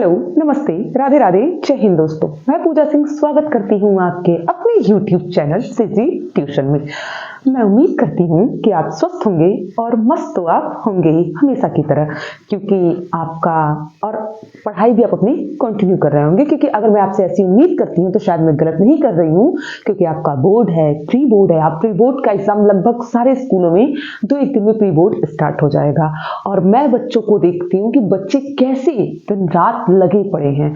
Hello, नमस्ते, राधे राधे, जय हिंद दोस्तों। मैं पूजा सिंह स्वागत करती हूँ आपके अपने YouTube चैनल सिजी ट्यूशन में। मैं उम्मीद करती हूँ कि आप स्वस्थ होंगे और मस्त तो आप होंगे ही हमेशा की तरह, क्योंकि आपका और पढ़ाई भी आप अपनी कंटिन्यू कर रहे होंगे। क्योंकि अगर मैं आपसे ऐसी उम्मीद करती हूँ तो शायद मैं गलत नहीं कर रही हूँ, क्योंकि आपका बोर्ड है, प्री बोर्ड है। आप प्री बोर्ड का एग्जाम लगभग सारे स्कूलों में 2-1 दिन में प्री बोर्ड स्टार्ट हो जाएगा। और मैं बच्चों को देखती हूँ कि बच्चे कैसे दिन रात लगे पड़े हैं।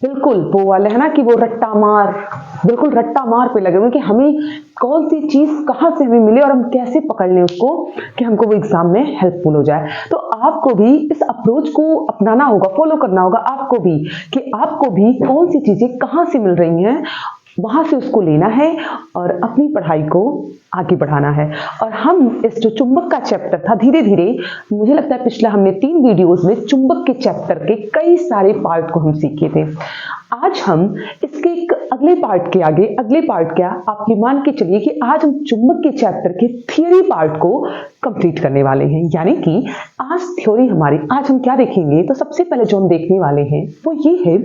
बिल्कुल वो वाले है ना कि वो बिल्कुल रट्टा मार पे लगे हुए कि हमें कौन सी चीज कहाँ से हमें मिले और हम कैसे पकड़ लें उसको कि हमको वो एग्जाम में हेल्पफुल हो जाए। तो आपको भी इस अप्रोच को अपनाना होगा, फॉलो करना होगा आपको भी, कि आपको भी कौन सी चीजें कहाँ से मिल रही हैं, वहां से उसको लेना है और अपनी पढ़ाई को आगे बढ़ाना है। और हम इस जो चुंबक का चैप्टर था, धीरे धीरे मुझे लगता है पिछला हमने 3 वीडियोस में चुंबक के चैप्टर के कई सारे पार्ट को हम सीखे थे। आज हम इसके एक अगले पार्ट क्या आप ये मान के चलिए कि आज हम चुंबक के चैप्टर के थियरी पार्ट को कंप्लीट करने वाले हैं। यानी कि आज हम क्या देखेंगे, तो सबसे पहले जो हम देखने वाले हैं वो ये है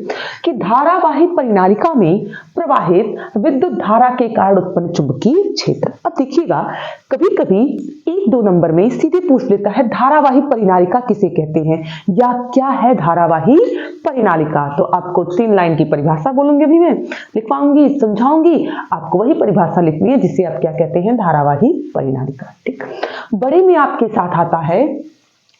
कि धारावाही परिनालिका में प्रवाहित विद्युत धारा के कारण उत्पन्न चुंबकीय क्षेत्र। अब देखिएगा, कभी कभी 1-2 नंबर में सीधे पूछ लेता है धारावाही परिनालिका किसे कहते हैं या क्या है धारावाही परिनालिका। तो आपको 3 लाइन की परिभाषा बोलूंगी, अभी मैं लिखवाऊंगी, समझाऊंगी, आपको वही परिभाषा लिखनी है जिसे आप क्या कहते हैं, धारावाही परिनालिका। ठीक, बड़े में आपके साथ आता है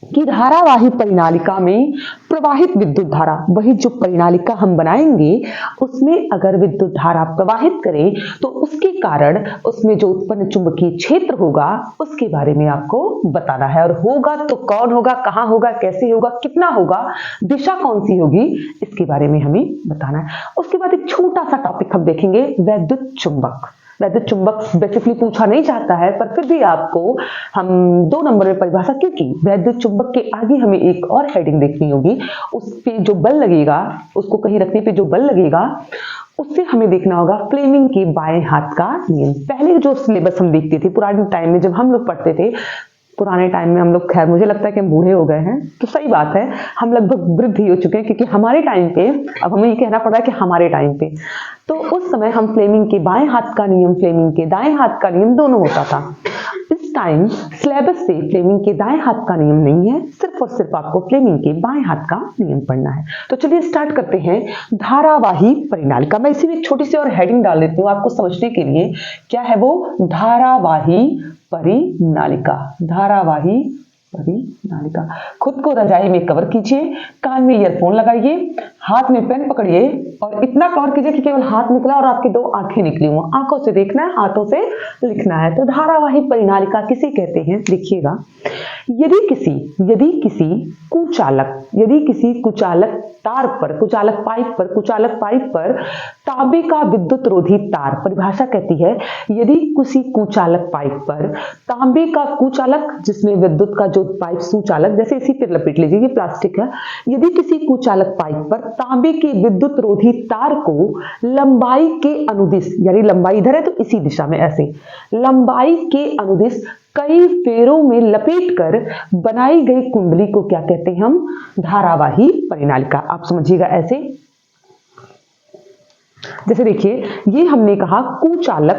कि धारावाही परिनालिका में प्रवाहित विद्युत धारा, वही जो परिनालिका हम बनाएंगे उसमें अगर विद्युत धारा प्रवाहित करें तो उसके कारण उसमें जो उत्पन्न चुंबकीय क्षेत्र होगा उसके बारे में आपको बताना है। और होगा तो कौन होगा, कहाँ होगा, कैसे होगा, कितना होगा, दिशा कौन सी होगी, इसके बारे में हमें बताना है। उसके बाद एक छोटा सा टॉपिक हम देखेंगे, वैद्युत चुंबक। वैद्युत चुंबक बेसिकली पूछा नहीं जाता है, पर फिर भी आपको हम 2 नंबर में परिभाषा, क्योंकि वैद्युत चुंबक के आगे हमें एक और हेडिंग देखनी होगी, उस पे जो बल लगेगा, उसको कहीं रखने पे जो बल लगेगा उससे हमें देखना होगा फ्लेमिंग के बाएं हाथ का नियम। पहले जो सिलेबस हम देखते थे पुराने टाइम में, जब हम लोग पढ़ते थे, पुराने टाइम में हम लोग, खैर मुझे लगता है कि हम बूढ़े हो गए हैं, तो सही बात है, हम लगभग वृद्ध ही हो चुके हैं, क्योंकि हमारे टाइम पे, अब हमें ये कहना पड़ रहा है कि हमारे टाइम पे, तो उस समय हम फ्लेमिंग के बाएं हाथ का नियम, फ्लेमिंग के दाएं हाथ का नियम दोनों होता था। इस टाइम सिलेबस से फ्लेमिंग के दाएं हाथ का नियम नहीं है, सिर्फ और सिर्फ आपको फ्लेमिंग के बाएं हाथ का नियम पढ़ना है। तो चलिए स्टार्ट करते हैं। धारावाही परिनालिका, मैं इसी में एक छोटी सी और हेडिंग डाल देती हूँ आपको समझने के लिए। क्या है वो? धारावाही परिनालिका। धारावाही परिनालिका। खुद को रजाई में कवर कीजिए, कान में ईयरफोन लगाइए, हाथ में पेन पकड़िए और इतना कवर कीजिए कि केवल हाथ निकला और आपकी 2 आंखें निकली हुई। आंखों से देखना है, हाथों से लिखना है। तो धारावाही परिनालिका किसे कहते हैं, देखिएगा। यदि किसी कुचालक तार पर, कुचालक पाइप पर तांबे का विद्युत रोधी तार, परिभाषा कहती है यदि किसी कुचालक पाइप पर तांबे का कुचालक, जिसमें विद्युत का जो पाइप सुचालक, जैसे इसी पर लपेट लीजिए, ये प्लास्टिक है, यदि किसी कुचालक पाइप पर तांबे के विद्युत रोधी तार को लंबाई के अनुदिश, यानी लंबाई इधर है तो इसी दिशा में ऐसे लंबाई के अनुदिश कई फेरों में लपेटकर बनाई गई कुंडली को क्या कहते हैं हम? धारावाही परिनालिका। आप समझिएगा ऐसे, जैसे देखिए, ये हमने कहा कुचालक,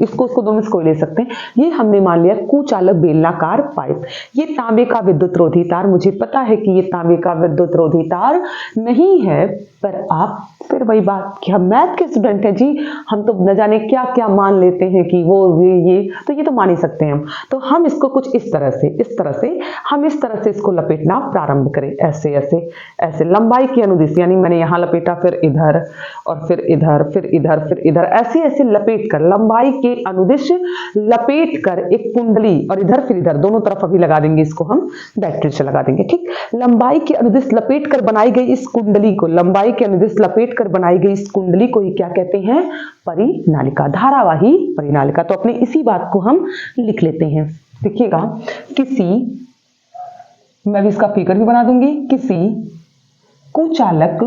इसको दोनों से कोई ले सकते हैं। ये हमने मान लिया कुचालक बेलनाकार पाइप, ये तांबे का विद्युत रोधी तार। मुझे पता है कि ये तांबे का विद्युत रोधी तार नहीं है, पर आप फिर वही बात कि हम मैथ के स्टूडेंट हैं जी, हम तो न जाने क्या क्या मान लेते हैं कि वो ये तो ये तो मान ही सकते हैं हम। तो हम इसको कुछ इस तरह से इसको लपेटना प्रारंभ करें, ऐसे ऐसे ऐसे लंबाई के अनुदिश, यानी मैंने यहाँ लपेटा, फिर इधर और फिर इधर, फिर इधर, फिर इधर, ऐसे ऐसे लपेट कर, लंबाई के अनुदिश लपेट कर एक कुंडली, और इधर फिर इधर, दोनों तरफ अभी लगा देंगे, इसको हम बैटरी से लगा देंगे। ठीक, लंबाई के अनुदिश लपेट कर बनाई गई इस कुंडली को, लंबाई के अनुदिश लपेट कर बनाई गई इस कुंडली को ही क्या कहते हैं? परिनालिका, धारावाही परिनालिका। तो अपने इसी बात को हम लिख लेते हैं। देखिएगा, मैं भी इसका फिगर भी बना दूंगी, किसी कुचालक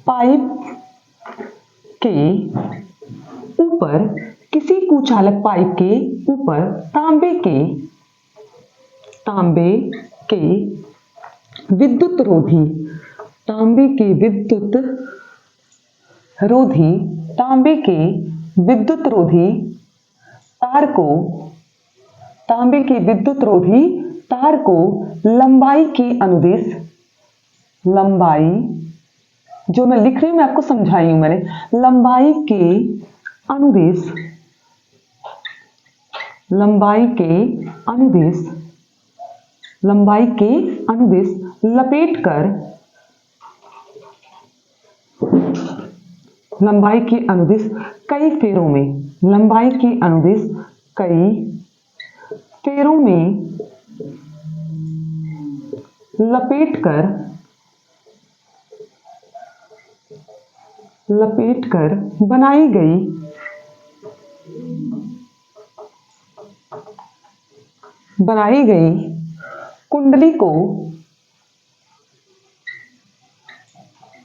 पाइप के ऊपर, किसी कुचालक पाइप के ऊपर तांबे के तांबे के विद्युत रोधी, तांबे के विद्युत रोधी, तांबे के विद्युत रोधी तार को, तांबे के विद्युत रोधी तार को लंबाई के अनुदिश, लंबाई जो मैं लिख रही हूं मैं आपको समझाई हूं मैंने, लंबाई के अनुदिश, लंबाई के अनुदिश, लंबाई के अनुदिश लपेटकर, लंबाई के अनुदिश कई फेरों में, लंबाई के अनुदिश कई फेरों में लपेटकर, लपेटकर बनाई गई, बनाई गई कुंडली को,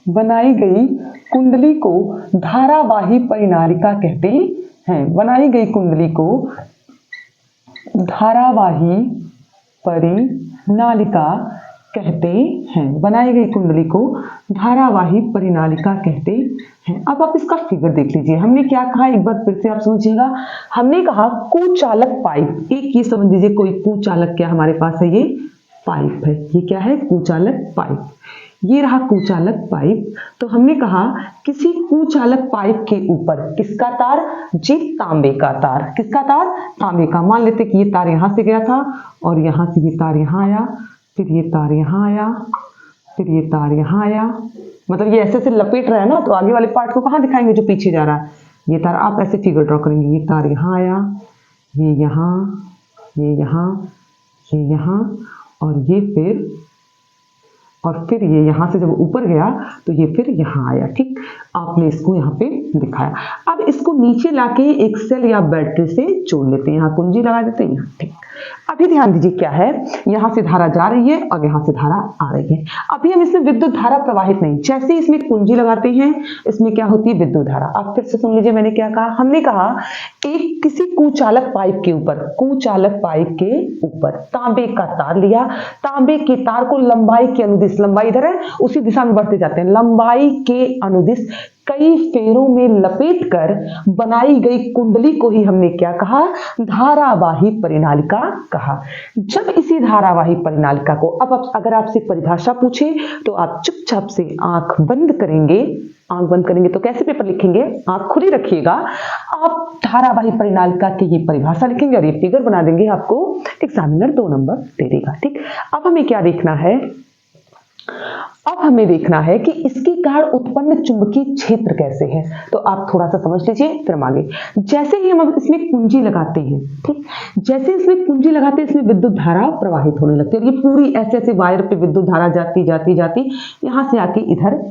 बनाई गई कुंडली को धारावाही परिनालिका कहते हैं। बनाई गई कुंडली को धारावाही परिनालिका कहते हैं। बनाई गई कुंडली को धारावाही परिनालिका कहते हैं। अब आप इसका फिगर देख लीजिए। हमने क्या कहा, एक बार फिर से आप समझिएगा। हमने कहा कुचालक पाइप, एक ये समझ लीजिए कोई कुचालक क्या हमारे पास है, ये पाइप है। ये क्या है, कुचालक पाइप। ये रहा कुचालक पाइप। तो हमने कहा किसी कुचालक पाइप के ऊपर किसका तार, जी तांबे का तार। किसका तार, तांबे का। मान लेते कि ये तार यहां से गया था और यहां से ये तार यहां आया, फिर ये तार यहां आया, फिर ये तार यहां आया, मतलब ये ऐसे ऐसे लपेट रहा है ना, तो आगे वाले पार्ट को कहां दिखाएंगे, जो पीछे जा रहा है। ये तार आप ऐसे फिगर ड्रॉ करेंगे, ये तार यहां आया, ये यहां, ये यहां, ये यहां, और ये फिर ये यहां से जब ऊपर गया तो ये फिर यहां आया। ठीक, आपने इसको यहाँ पे दिखाया। अब इसको नीचे लाके एक सेल या बैटरी से जोड़ लेते हैं, यहाँ कुंजी लगा देते हैं यहाँ। ठीक, अभी ध्यान दीजिए क्या है, यहाँ से धारा जा रही है और यहाँ से धारा आ रही है। अभी हम इसमें विद्युत धारा प्रवाहित नहीं, जैसे ही इसमें कुंजी लगाते हैं इसमें क्या होती है, विद्युत धारा। आप फिर से सुन लीजिए मैंने क्या कहा। हमने कहा एक किसी कुचालक पाइप के ऊपर, कुचालक पाइप के ऊपर तांबे का तार लिया, तांबे के तार को लंबाई के अनुदिश, लंबाई इधर है उसी दिशा में बढ़ते जाते हैं, लंबाई के अनुदिश कई फेरों में लपेटकर बनाई गई कुंडली को ही हमने क्या कहा, धारावाही परिनालिका कहा। जब इसी धारावाही परिनालिका को, अब अगर आपसे परिभाषा पूछे तो आप चुपचाप से आंख बंद करेंगे। आंख बंद करेंगे तो कैसे पेपर लिखेंगे, आंख खुली रखिएगा। आप धारावाही परिनालिका की ये परिभाषा लिखेंगे और ये फिगर बना देंगे, आपको एग्जामिनर 2 नंबर दे देगा। ठीक, अब हमें क्या देखना है, अब हमें देखना है कि इसके कारण उत्पन्न चुंबकीय क्षेत्र कैसे है। तो आप थोड़ा सा समझ लीजिए फिर हम आगे। जैसे ही हम इसमें कुंजी लगाते हैं, ठीक, जैसे इसमें कुंजी लगाते हैं इसमें विद्युत धारा प्रवाहित होने लगती है। और ये पूरी ऐसे ऐसे वायर पे विद्युत धारा जाती जाती जाती यहां से आके इधर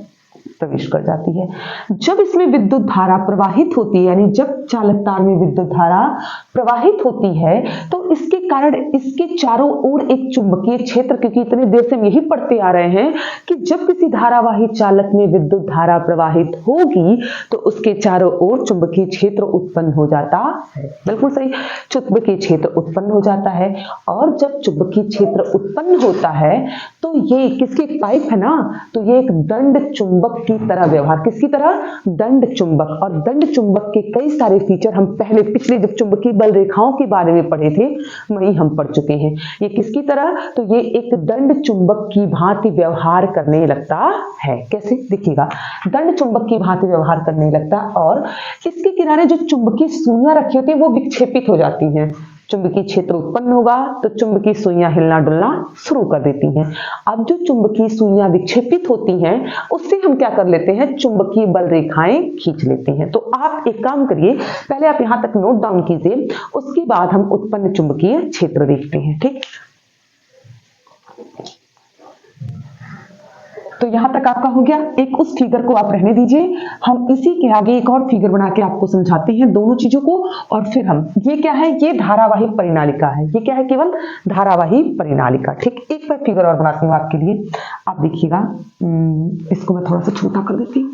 प्रवेश कर जाती है। जब इसमें विद्युत धारा प्रवाहित होती है, यानी जब चालक तार में विद्युत धारा प्रवाहित होती है तो इसके कारण इसके चारों ओर एक चुंबकीय क्षेत्र, क्योंकि इतने देर से हम यही पढ़ते आ रहे हैं कि जब किसी धारावाही चालक में विद्युत धारा प्रवाहित होगी तो उसके चारों ओर चुंबकीय क्षेत्र उत्पन्न हो जाता है। बिल्कुल सही, चुंबकीय क्षेत्र उत्पन्न हो जाता है। और जब चुंबकीय क्षेत्र उत्पन्न होता है तो ये किसकी पाइप है ना, तो ये एक दंड चुंबक की तरह व्यवहार, किसकी तरह, दंड चुंबक। और दंड चुंबक के कई सारे फीचर हम पहले पिछले जब चुंबकीय बल रेखाओं के बारे में पढ़े थे वही हम पढ़ चुके हैं। ये किसकी तरह, तो ये एक दंड चुंबक की भांति व्यवहार करने लगता है। कैसे देखिएगा, दंड चुंबक की भांति व्यवहार करने लगता है और इसके किनारे जो चुंबकीय सुइयां रखी होती है वो विक्षेपित हो जाती हैं। चुंबकीय क्षेत्र उत्पन्न होगा तो चुंबकीय सुइयां हिलना डुलना शुरू कर देती हैं। अब जो चुंबकीय सुइयां विक्षेपित होती हैं उससे हम क्या कर लेते हैं, चुंबकीय बल रेखाएं खींच लेते हैं। तो आप एक काम करिए, पहले आप यहां तक नोट डाउन कीजिए, उसके बाद हम उत्पन्न चुंबकीय क्षेत्र देखते हैं। ठीक, तो यहां तक आपका हो गया। एक उस फिगर को आप रहने दीजिए, हम इसी के आगे एक और फिगर बना के आपको समझाते हैं दोनों चीजों को। और फिर हम, ये क्या है, ये धारावाही परिनालिका है। ये क्या है, केवल धारावाही परिनालिका। ठीक, एक बार फिगर और बनाती हूँ आपके लिए, आप देखिएगा। इसको मैं थोड़ा सा छोटा कर देती हूँ,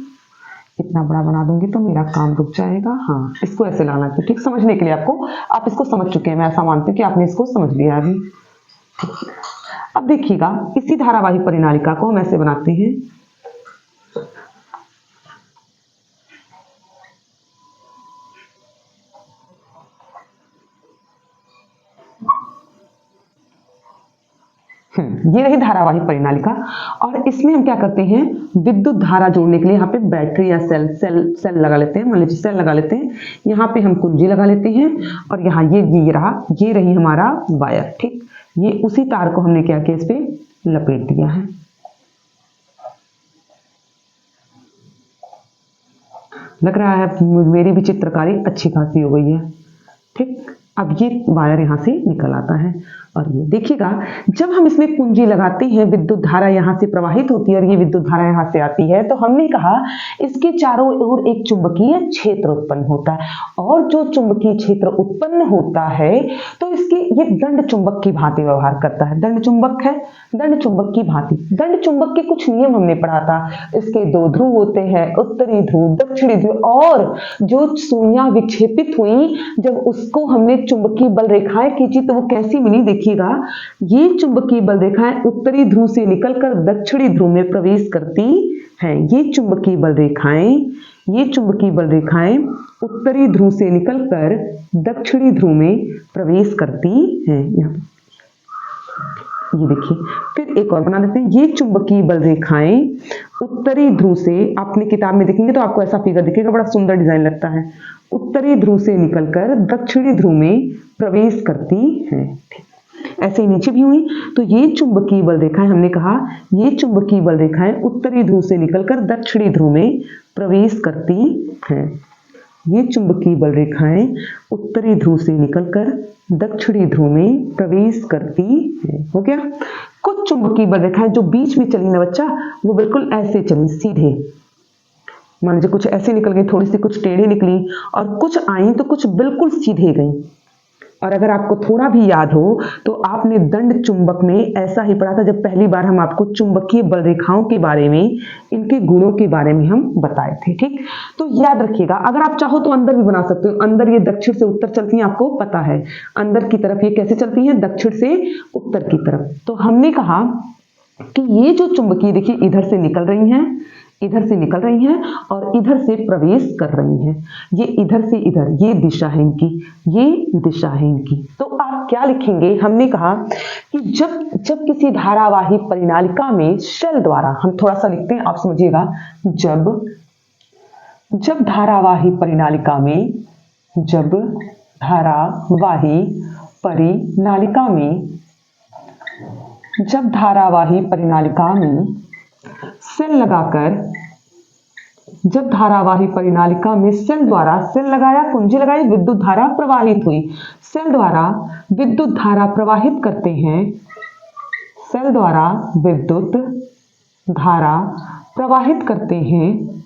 इतना बड़ा बना दूंगी तो मेरा काम रुक जाएगा। हाँ, इसको ऐसे लाना चाहिए। ठीक, समझने के लिए आपको, आप इसको समझ चुके हैं, मैं ऐसा मानती हूँ कि आपने इसको समझ लिया अभी। अब देखिएगा इसी धारावाही परिनालिका को हम ऐसे बनाते हैं। ये रही धारावाही परिनालिका। और इसमें हम क्या करते हैं, विद्युत धारा जोड़ने के लिए यहाँ पे बैटरी या सेल लगा लेते हैं। मान लीजिए सेल लगा लेते हैं, यहाँ पे हम कुंजी लगा लेते हैं और यहाँ ये रही हमारा वायर। ठीक, ये उसी तार को हमने क्या किया, इस पे लपेट दिया है। लग रहा है मेरी भी चित्रकारी अच्छी खासी हो गई है। ठीक, अब ये वायर यहाँ से निकल आता है और ये देखिएगा जब हम इसमें कुंजी लगाते हैं विद्युत धारा यहाँ से प्रवाहित होती है और ये विद्युत धारा यहाँ से आती है, तो हमने कहा इसके चारों ओर एक चुंबकीय क्षेत्र उत्पन्न होता है। और जो चुंबकीय क्षेत्र उत्पन्न होता है तो इसके ये दंड चुंबक की भांति व्यवहार करता है। दंड चुंबक है, दंड चुंबक की भांति। दंड चुंबक के कुछ नियम हमने पढ़ा था। इसके 2 ध्रुव होते हैं, उत्तरी ध्रुव, दक्षिणी ध्रुव, और जो सुइयां विक्षेपित हुई जब उसको हमने चुंबकीय बल रेखाएं खींची तो वो कैसी मिली, देखिएगा ये चुंबकीय बल रेखाएं उत्तरी ध्रुव से निकलकर दक्षिणी ध्रुव में प्रवेश करती हैं। ये चुंबकीय बल रेखाएं उत्तरी ध्रुव से निकलकर दक्षिणी ध्रुव में प्रवेश करती हैं। यहाँ ये देखिए, फिर एक और बना देते हैं। ये चुंबकीय बल रेखाएं उत्तरी ध्रुव से, आपने किताब में देखेंगे तो आपको ऐसा फिगर दिखेगा, बड़ा सुंदर डिजाइन लगता है। उत्तरी ध्रुव से निकलकर दक्षिणी ध्रुव में प्रवेश करती हैं। ऐसे ही नीचे भी हुई। तो ये चुंबकीय बल रेखाएं, हमने कहा ये चुंबकीय बल रेखाएं उत्तरी ध्रुव से निकलकर दक्षिणी ध्रुव में प्रवेश करती हैं। ये चुंबकीय बल रेखाएं उत्तरी ध्रुव से निकलकर दक्षिणी ध्रुव में प्रवेश करती हैं। हो गया। कुछ चुंबकीय बल रेखाएं जो बीच में चली ना बच्चा, वो बिल्कुल ऐसे चली सीधे। मान लीजिए कुछ ऐसे निकल गई, थोड़ी सी कुछ टेढ़ी निकली, और कुछ आई तो कुछ बिल्कुल सीधे गई। और अगर आपको थोड़ा भी याद हो तो आपने दंड चुंबक में ऐसा ही पढ़ा था जब पहली बार हम आपको चुंबकीय बल रेखाओं के बारे में, इनके गुणों के बारे में हम बताए थे। ठीक, तो याद रखिएगा। अगर आप चाहो तो अंदर भी बना सकते हो। अंदर ये दक्षिण से उत्तर चलती हैं, आपको पता है। अंदर की तरफ ये कैसे चलती हैं, दक्षिण से उत्तर की तरफ। तो हमने कहा कि ये जो चुंबकीय, देखिए इधर से निकल रही हैं, इधर से निकल रही हैं और इधर से प्रवेश कर रही हैं। ये इधर से इधर, ये दिशा है इनकी, ये दिशा है इनकी। तो आप क्या लिखेंगे, हमने कहा कि जब किसी धारावाही परिनालिका में शेल द्वारा, हम थोड़ा सा लिखते हैं आप समझिएगा, जब धारावाही परिनालिका में, जब धारावाही परिनालिका में, जब धारावाही परिनालिका में सेल लगाकर, जब धारावाही परिनालिका में सेल द्वारा, सेल लगाया, कुंजी लगाई, विद्युत धारा प्रवाहित हुई। सेल द्वारा विद्युत धारा प्रवाहित करते हैं, सेल द्वारा विद्युत धारा प्रवाहित करते हैं।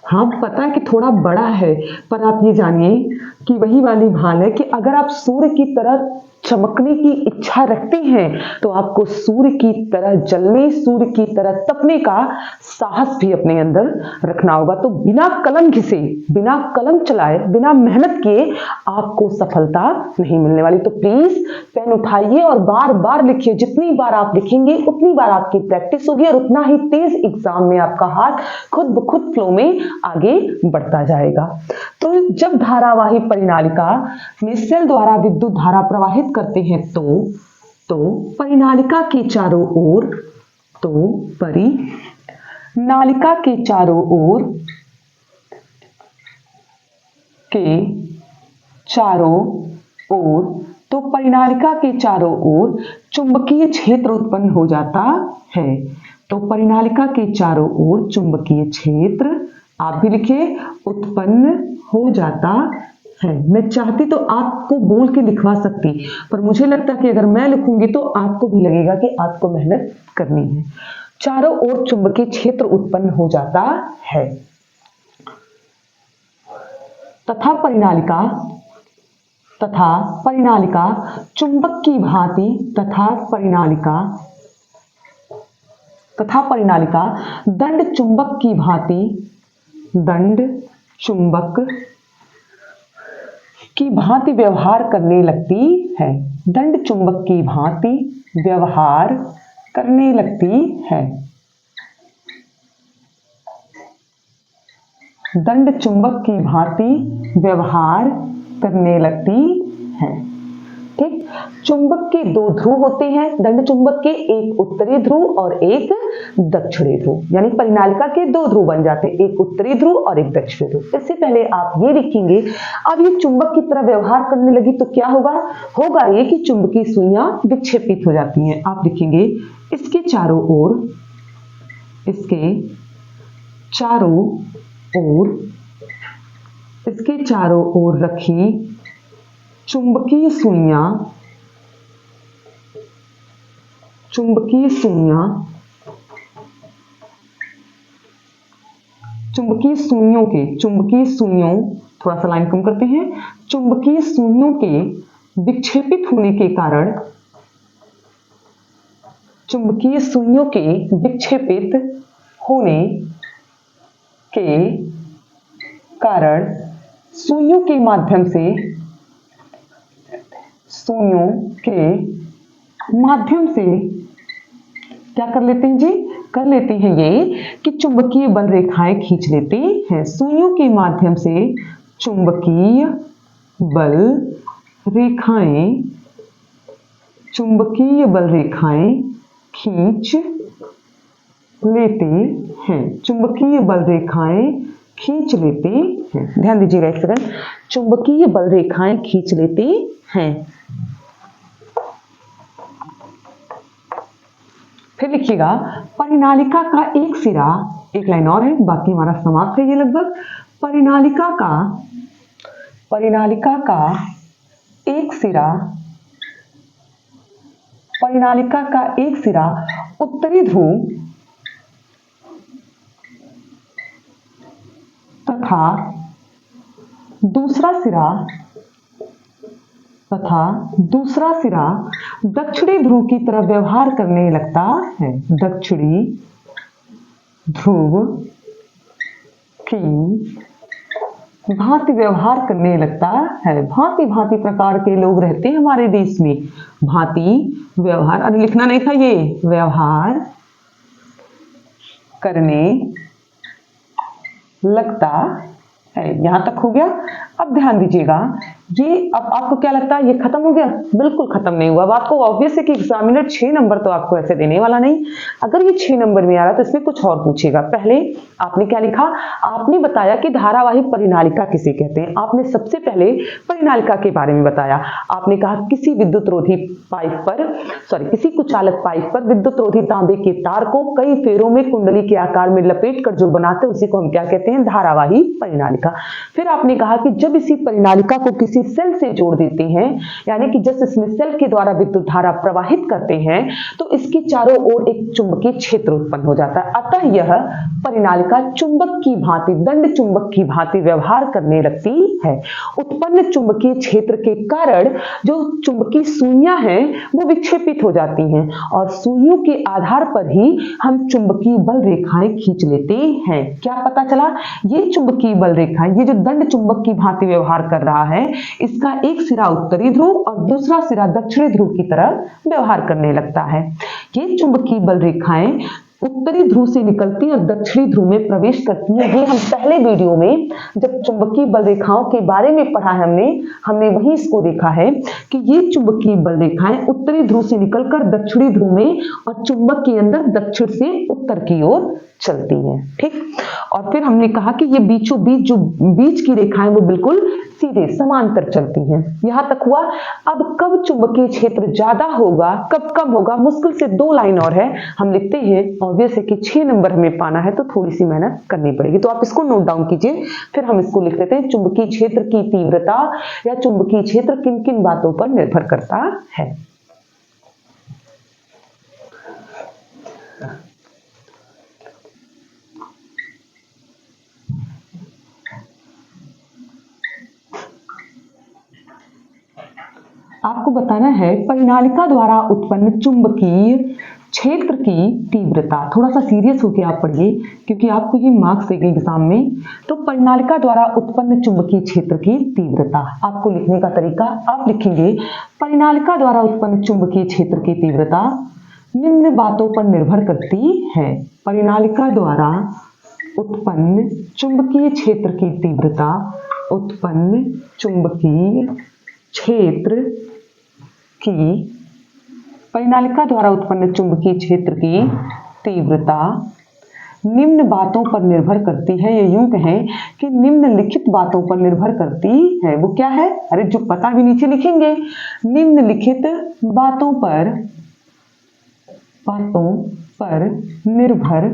हाँ, पता है कि थोड़ा बड़ा है, पर आप ये जानिए कि वही वाली भान है कि अगर आप सूर्य की तरह चमकने की इच्छा रखते हैं तो आपको सूर्य की तरह जलने, सूर्य की तरह तपने का साहस भी अपने अंदर रखना होगा। तो बिना कलम घिसे, बिना कलम चलाए, बिना मेहनत किए आपको सफलता नहीं मिलने वाली। तो प्लीज पेन उठाइए और बार बार लिखिए। जितनी बार आप लिखेंगे उतनी बार आपकी प्रैक्टिस होगी और उतना ही तेज एग्जाम में आपका हाथ खुद ब खुद फ्लो में आगे बढ़ता जाएगा। तो जब धारावाही परिनालिका में सेल द्वारा विद्युत धारा प्रवाहित करते हैं तो परिनालिका के चारों ओर, तो परिनालिका के चारों ओर तो परिनालिका के चारों ओर चुंबकीय क्षेत्र उत्पन्न हो जाता है। तो परिनालिका के चारों ओर चुंबकीय क्षेत्र, आप भी लिखिए, उत्पन्न हो जाता है। मैं चाहती तो आपको बोल के लिखवा सकती, पर मुझे लगता कि अगर मैं लिखूंगी तो आपको भी लगेगा कि आपको मेहनत करनी है। चारों ओर चुंबकीय क्षेत्र उत्पन्न हो जाता है तथा परिनालिका चुंबक की भांति, तथा परिनालिका दंड चुंबक की भांति, दंड चुंबक की भांति व्यवहार करने लगती है। दंड चुंबक की भांति व्यवहार करने लगती है। दंड चुंबक की भांति व्यवहार करने लगती है। ठीक, चुंबक के दो ध्रुव होते हैं दंड चुंबक के, एक उत्तरी ध्रुव और एक दक्षिणी ध्रुव, यानी परिनालिका के दो ध्रुव बन जाते हैं, एक उत्तरी ध्रुव और एक दक्षिणी ध्रुव। इससे पहले आप ये लिखेंगे, अब ये चुंबक की तरह व्यवहार करने लगी तो क्या होगा, होगा ये कि चुंबकीय सुइयां विक्षेपित हो जाती हैं। आप लिखेंगे इसके चारों ओर, इसके चारों ओर, इसके चारों ओर रखी चुंबकीय सुइयां, चुंबकीय सुइयां, चुंबकीय सुइयों के, चुंबकीय सुइयों, थोड़ा सा लाइन कम करते हैं, चुंबकीय सुइयों के विक्षेपित होने के कारण, चुंबकीय सुइयों के विक्षेपित होने के कारण सुइयों के माध्यम से, सुइयों के माध्यम से क्या कर लेते हैं जी, कर लेते हैं ये कि चुंबकीय बल रेखाएं खींच लेते हैं। सुइयों के माध्यम से चुंबकीय बल रेखाएं, चुंबकीय बल रेखाएं खींच लेते हैं, चुंबकीय बल रेखाएं खींच लेते हैं। ध्यान दीजिएगा एक सेकंड, चुंबकीय बल रेखाएं खींच लेते हैं। फिर लिखिएगा, परिनालिका का एक सिरा, एक लाइन और है बाकी हमारा समाप्त है ये लगभग। परिनालिका का, परिनालिका का एक सिरा, परिनालिका का एक सिरा उत्तरी ध्रुव तथा दूसरा सिरा, तथा दूसरा सिरा दक्षिणी ध्रुव की तरफ व्यवहार करने लगता है। दक्षिणी ध्रुव की भांति व्यवहार करने लगता है। भांति भांति प्रकार के लोग रहते हैं हमारे देश में। भांति व्यवहार, अरे लिखना नहीं था ये, व्यवहार करने लगता है। यहां तक हो गया। अब ध्यान दीजिएगा, ये अब आपको क्या लगता है ये खत्म हो गया? बिल्कुल खत्म नहीं हुआ। अब आपको ऑब्वियस है कि एग्जामिनर 6 नंबर तो आपको ऐसे देने वाला नहीं। अगर ये 6 नंबर में आ रहा तो इसमें कुछ और पूछेगा। पहले आपने क्या लिखा, आपने बताया कि धारावाही परिनालिका किसे कहते हैं। आपने सबसे पहले परिनालिका के बारे में बताया। आपने कहा किसी विद्युत रोधी पाइप पर, किसी कुचालक पाइप पर विद्युत रोधी तांबे के तार को कई फेरों में कुंडली के आकार में लपेट कर जो बनाते हैं उसी को हम क्या कहते हैं, धारावाही परिनालिका। फिर आपने कहा कि जब इसी परिनालिका को किसी सेल से जोड़ देते हैं, यानी कि जब इसमें सेल के द्वारा विद्युत धारा प्रवाहित करते हैं तो इसके चारों ओर एक चुंबकीय क्षेत्र उत्पन्न हो जाता है। अतः यह परिनालिका चुंबक की भांति, दंड चुंबक की भांति व्यवहार करने लगती है। उत्पन्न चुंबकीय क्षेत्र के कारण जो चुंबकीय सुइयां हैं वो विक्षेपित हो जाती हैं और सुइयों के आधार पर ही हम चुंबकीय बल रेखाएं खींच लेते हैं। क्या पता चला, ये चुंबकीय बल रेखाएं, ये जो दंड चुंबक की भांति व्यवहार कर रहा है, इसका एक सिरा उत्तरी ध्रुव और दूसरा सिरा दक्षिणी ध्रुव की तरफ व्यवहार करने लगता है। ये चुंबकीय बल रेखाएं उत्तरी ध्रुव से निकलती और दक्षिणी ध्रुव में प्रवेश करती है। ये हम पहले वीडियो में जब चुंबकीय बल रेखाओं के बारे में पढ़ा है हमने वहीं इसको देखा है कि ये चुंबकीय बल रेखाएं उत्तरी ध्रुव से निकलकर दक्षिणी ध्रुव में और चुंबक के अंदर दक्षिण से उत्तर की ओर चलती हैं। ठीक, और फिर हमने कहा कि ये बीचों बीच जो बीच की रेखाएं वो बिल्कुल सीधे समांतर चलती हैं। यहां तक हुआ। अब कब चुंबकीय क्षेत्र ज्यादा होगा, कब कम होगा, मुश्किल से 2 लाइन और है, हम लिखते हैं। ऑब्वियस है कि 6 नंबर हमें पाना है तो थोड़ी सी मेहनत करनी पड़ेगी, तो आप इसको नोट डाउन कीजिए। फिर हम इसको लिख लेते हैं, चुंबकीय क्षेत्र की तीव्रता या चुंबकीय क्षेत्र किन किन बातों पर निर्भर करता है। आपको बताना है परिनालिका द्वारा उत्पन्न चुंबकीय क्षेत्र की तीव्रता, थोड़ा सा सीरियस होकर आप पढ़िए क्योंकि आपको ये मार्क्स देंगे एग्जाम में। तो परिनालिका द्वारा उत्पन्न चुंबकीय क्षेत्र की तीव्रता, आपको लिखने का तरीका आप लिखेंगे परिनालिका द्वारा उत्पन्न चुंबकीय क्षेत्र की तीव्रता निम्न बातों पर निर्भर करती है। परिनालिका द्वारा उत्पन्न चुंबकीय क्षेत्र की तीव्रता, उत्पन्न चुंबकीय क्षेत्र की, परिनालिका द्वारा उत्पन्न चुंबकीय क्षेत्र की तीव्रता निम्न बातों पर निर्भर करती है। ये यूं कहें कि निम्नलिखित बातों पर निर्भर करती है। वो क्या है? अरे जो पता भी नीचे लिखेंगे, निम्नलिखित बातों पर निर्भर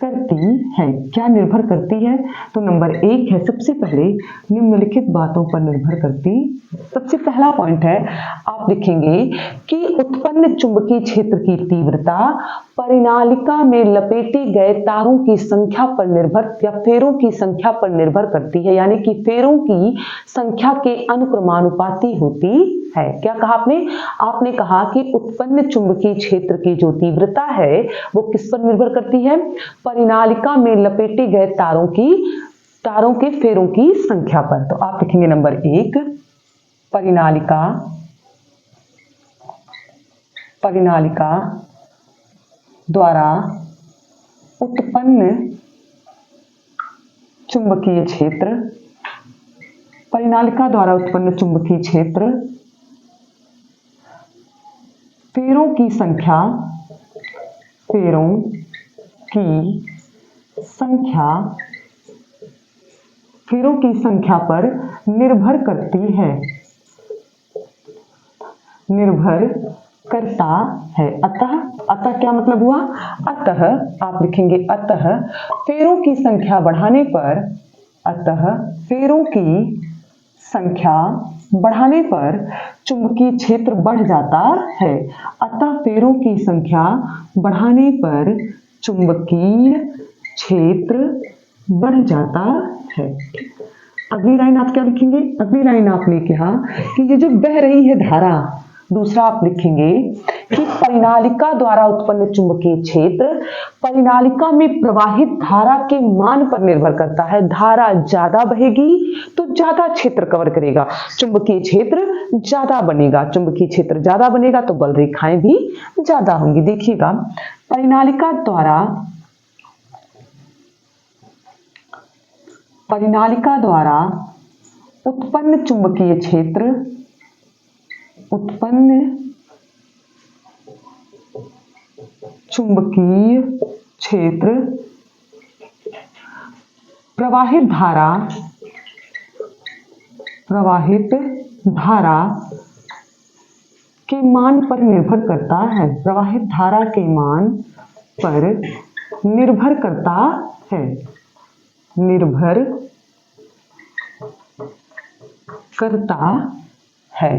करती है। क्या निर्भर करती है? तो नंबर 1 है, सबसे पहले निम्नलिखित बातों पर निर्भर करती। सबसे पहला पॉइंट है, आप लिखेंगे कि उत्पन्न चुंबकीय क्षेत्र की तीव्रता परिनालिका में लपेटे गए तारों की संख्या पर निर्भर या फेरों की संख्या पर निर्भर करती है, यानी कि फेरों की संख्या के अनुक्रमानुपाती होती है। क्या कहा आपने? आपने कहा कि उत्पन्न चुंबकीय क्षेत्र की जो तीव्रता है वो किस पर निर्भर करती है? परिनालिका में लपेटे गए तारों के फेरों की संख्या पर। तो आप लिखेंगे नंबर 1, परिनालिका द्वारा उत्पन्न चुंबकीय क्षेत्र, परिनालिका द्वारा उत्पन्न चुंबकीय क्षेत्र फेरों की संख्या पर निर्भर करती है, निर्भर करता है। अतः क्या मतलब हुआ? अतः आप लिखेंगे अतः फेरों की संख्या बढ़ाने पर चुंबकीय क्षेत्र बढ़ जाता है। अतः फेरों की संख्या बढ़ाने पर चुंबकीय क्षेत्र बढ़ जाता है। अगली लाइन आप क्या लिखेंगे? अगली लाइन आपने कहा कि ये जो बह रही है धारा, दूसरा आप लिखेंगे कि परिनालिका द्वारा उत्पन्न चुंबकीय क्षेत्र परिनालिका में प्रवाहित धारा के मान पर निर्भर करता है। धारा ज्यादा बहेगी तो ज्यादा क्षेत्र कवर करेगा, चुंबकीय क्षेत्र ज्यादा बनेगा। चुंबकीय क्षेत्र ज्यादा बनेगा तो बल रेखाएं भी ज्यादा होंगी। देखिएगा, परिनालिका द्वारा उत्पन्न चुंबकीय क्षेत्र प्रवाहित धारा के मान पर निर्भर करता है। प्रवाहित धारा के मान पर निर्भर करता है, निर्भर करता है।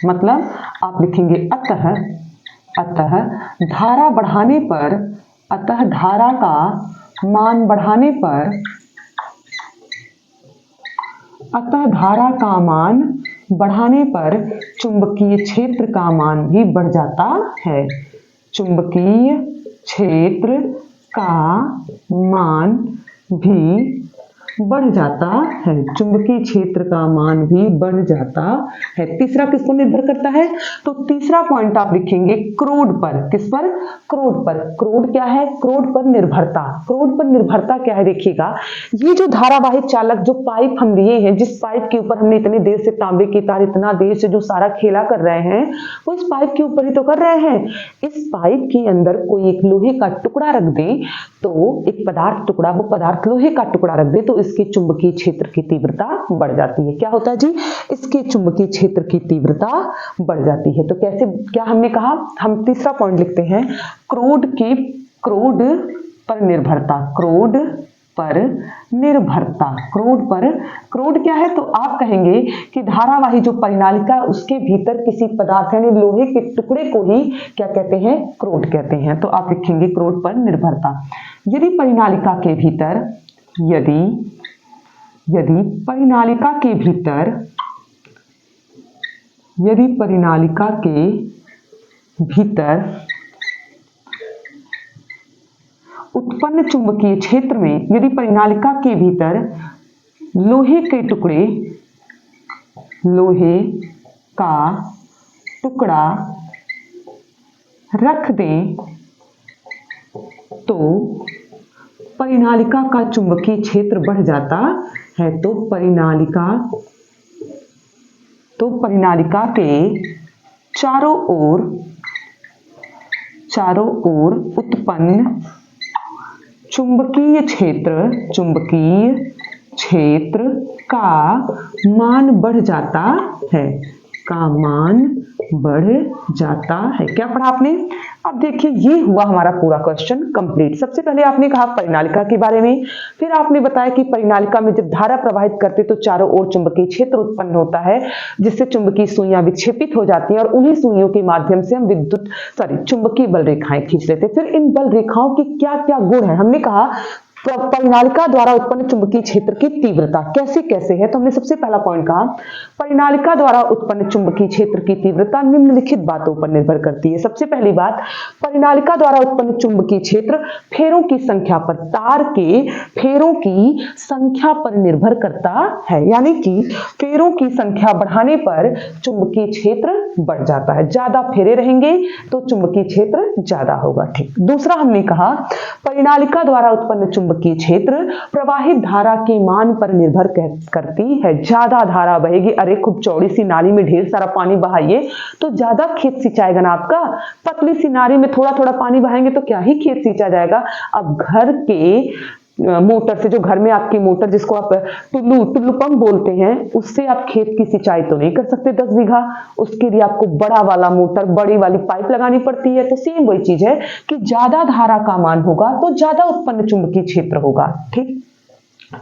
मतलब आप लिखेंगे अतः धारा बढ़ाने पर, अतः धारा का मान बढ़ाने पर, अतः धारा का मान बढ़ाने पर चुंबकीय क्षेत्र का मान भी बढ़ जाता है। चुंबकीय क्षेत्र का मान भी बढ़ जाता है, चुंबकीय क्षेत्र का मान भी बढ़ जाता है। तीसरा किस पर निर्भर करता है? तो तीसरा पॉइंट आप लिखेंगे क्रोड पर। किस पर? क्रोड पर। क्रोड क्या है? क्रोड पर निर्भरता। क्रोड पर निर्भरता क्या है? देखिएगा, ये जो धारावाहिक चालक जो पाइप हम लिए हैं, जिस पाइप के ऊपर हमने इतने देर से तांबे की तार इतना देर से जो सारा खेला कर रहे हैं, वो इस पाइप के ऊपर ही तो कर रहे हैं। इस पाइप के अंदर कोई एक लोहे का टुकड़ा रख दे, तो एक पदार्थ टुकड़ा, वो पदार्थ लोहे का टुकड़ा रख दे तो इसके चुंबकीय क्षेत्र की तीव्रता बढ़ जाती है। क्या होता है जी? इसके चुंबकीय क्षेत्र की तीव्रता बढ़ जाती है। तो कैसे, क्या हमने कहा? हम तीसरा पॉइंट लिखते हैं, क्रोड पर निर्भरता। क्रोड पर क्रोड क्या है? तो आप कहेंगे कि धारावाही जो परिनालिका उसके भीतर किसी पदार्थ यानी लोहे के टुकड़े को ही क्या कहते हैं? क्रोड कहते हैं। तो आप लिखेंगे क्रोड पर निर्भरता। यदि परिनालिका के भीतर उत्पन्न चुंबकीय क्षेत्र में यदि परिनालिका के भीतर लोहे का टुकड़ा रख दें तो परिनालिका का चुंबकीय क्षेत्र बढ़ जाता है। तो परिनालिका के चारों ओर उत्पन्न चुंबकीय क्षेत्र का मान बढ़ जाता है। क्या पढ़ा आपने? अब देखिए ये हुआ हमारा पूरा क्वेश्चन कंप्लीट। सबसे पहले आपने कहा परिनालिका के बारे में, फिर आपने बताया कि परिनालिका में जब धारा प्रवाहित करते तो चारों ओर चुंबकीय क्षेत्र उत्पन्न होता है जिससे चुंबकीय सुइयां विक्षेपित हो जाती हैं और उन्हीं सुइयों के माध्यम से हम चुंबकीय बल रेखाएं खींच लेते हैं। फिर इन बल रेखाओं के क्या क्या गुण है? हमने कहा परिनालिका द्वारा उत्पन्न चुंबकीय क्षेत्र की तीव्रता कैसे कैसे है। तो हमने सबसे पहला पॉइंट कहा परिनालिका द्वारा उत्पन्न चुंबकीय क्षेत्र की तीव्रता निम्नलिखित बातों पर निर्भर करती है। सबसे पहली बात, परिनालिका द्वारा उत्पन्न चुंबकीय क्षेत्र फेरों की संख्या पर, तार के फेरों की संख्या पर निर्भर करता है। यानी कि फेरों की संख्या बढ़ाने पर चुंबकीय क्षेत्र बढ़ जाता है। ज्यादा फेरे रहेंगे तो चुंबकीय क्षेत्र ज्यादा होगा। ठीक। दूसरा हमने कहा परिनालिका द्वारा उत्पन्न चुंबकीय क्षेत्र प्रवाहित धारा के मान पर निर्भर करती है। ज्यादा धारा बहेगी, अरे खूब चौड़ी सी नाली में ढेर सारा पानी बहाइए तो ज्यादा खेत सिंचाएगा ना आपका। पतली सी नाली में थोड़ा थोड़ा पानी बहाएंगे तो क्या ही खेत सिंचा जाएगा। अब घर के मोटर से, जो घर में आपकी मोटर जिसको आप टुल्लू पंप बोलते हैं, उससे आप खेत की सिंचाई तो नहीं कर सकते 10 बीघा। उसके लिए आपको बड़ा वाला मोटर, बड़ी वाली पाइप लगानी पड़ती है। तो सेम वही चीज है कि ज्यादा धारा का मान होगा तो ज्यादा उत्पन्न चुंबकीय क्षेत्र होगा। ठीक।